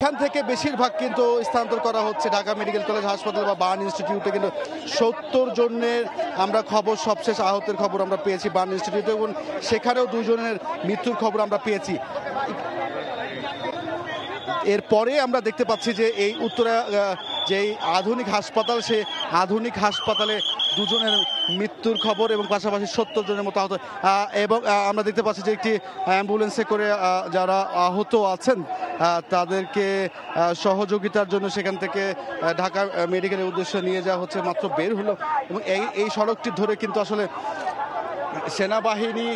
এখান থেকে বেশিরভাগ কিন্তু স্থানান্তর করা হচ্ছে ঢাকা মেডিকেল কলেজ হাসপাতাল বা বার্ন ইনস্টিটিউটে। কিন্তু 70 জনের আমরা খবর, সবশেষ আহতের খবর আমরা পেয়েছি বার্ন ইনস্টিটিউটে, এবং সেখানেও 2 জনের মৃত্যুর খবর আমরা পেয়েছি। এরপরে আমরা দেখতে পাচ্ছি যে এই উত্তরা যেই আধুনিক হাসপাতাল, সে আধুনিক হাসপাতালে 2 জনের মৃত্যুর খবর এবং পাশাপাশি 70 জনের মতো আহত। এবং আমরা দেখতে পাচ্ছি যে একটি অ্যাম্বুলেন্সে করে যারা আহত আছেন তাদেরকে সহযোগিতার জন্য সেখান থেকে ঢাকা মেডিকেলের উদ্দেশ্যে নিয়ে যাওয়া হচ্ছে। মাত্র বের হলো এবং এই সড়কটি ধরে কিন্তু আসলে সেনাবাহিনী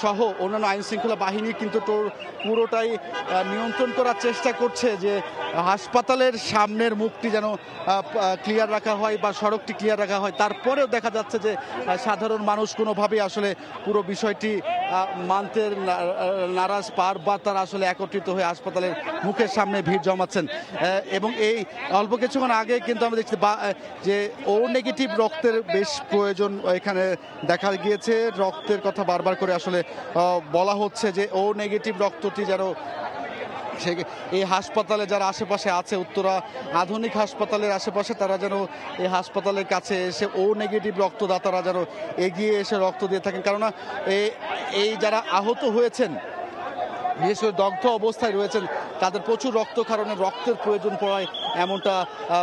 সহ অন্যান্য আইন শৃঙ্খলা বাহিনী কিন্তু পুরোটাই নিয়ন্ত্রণ করার চেষ্টা করছে যে হাসপাতালের সামনের মুখটি যেন ক্লিয়ার রাখা হয় বা সড়কটি ক্লিয়ার রাখা হয়। তারপরেও দেখা যাচ্ছে যে সাধারণ মানুষ কোনোভাবেই আসলে পুরো বিষয়টি মানতে নারাজ, বারবার তারা আসলে একত্রিত হয়ে হাসপাতালের মুখের সামনে ভিড় জমাচ্ছেন। এবং এই অল্প কিছুক্ষণ আগে কিন্তু আমরা দেখছি যে ও নেগেটিভ রক্তের বেশ প্রয়োজন এখানে দেখা গিয়েছে। রক্তের কথা বারবার করে আসলে বলা হচ্ছে যে ও নেগেটিভ রক্তটি যেন এই হাসপাতালে যারা আশেপাশে আছে, উত্তরা আধুনিক হাসপাতালের আশেপাশে, তারা যেন এই হাসপাতালের কাছে এসে ও নেগেটিভ রক্তদাতারা যেন এগিয়ে এসে রক্ত দিয়ে থাকেন। কেননা এই যারা আহত হয়েছেন, বিশেষ করে দগ্ধ অবস্থায় রয়েছেন, তাদের প্রচুর রক্তক্ষরণের রক্তের প্রয়োজন পড়ায় এমনটা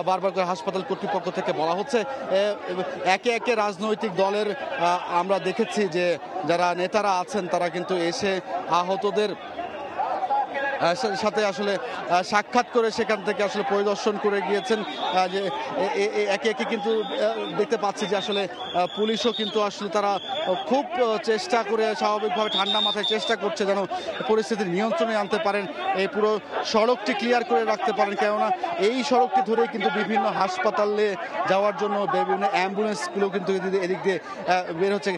বারবার করে হাসপাতাল কর্তৃপক্ষ থেকে বলা হচ্ছে। একে একে রাজনৈতিক দলের আমরা দেখেছি যে যারা নেতারা আছেন তারা কিন্তু এসে আহতদের সাথে আসলে সাক্ষাৎ করে সেখান থেকে আসলে পরিদর্শন করে গিয়েছেন। যে একে একে কিন্তু দেখতে পাচ্ছি যে আসলে পুলিশও কিন্তু আসলে তারা খুব চেষ্টা করে স্বাভাবিকভাবে ঠান্ডা মাথায় চেষ্টা করছে যেন পরিস্থিতি নিয়ন্ত্রণে আনতে পারেন, এই পুরো সড়কটি ক্লিয়ার করে রাখতে পারেন। কেননা এই সড়কটি ধরেই কিন্তু বিভিন্ন হাসপাতালে যাওয়ার জন্য বিভিন্ন অ্যাম্বুলেন্সগুলো কিন্তু এদিক দিয়ে বের হচ্ছে।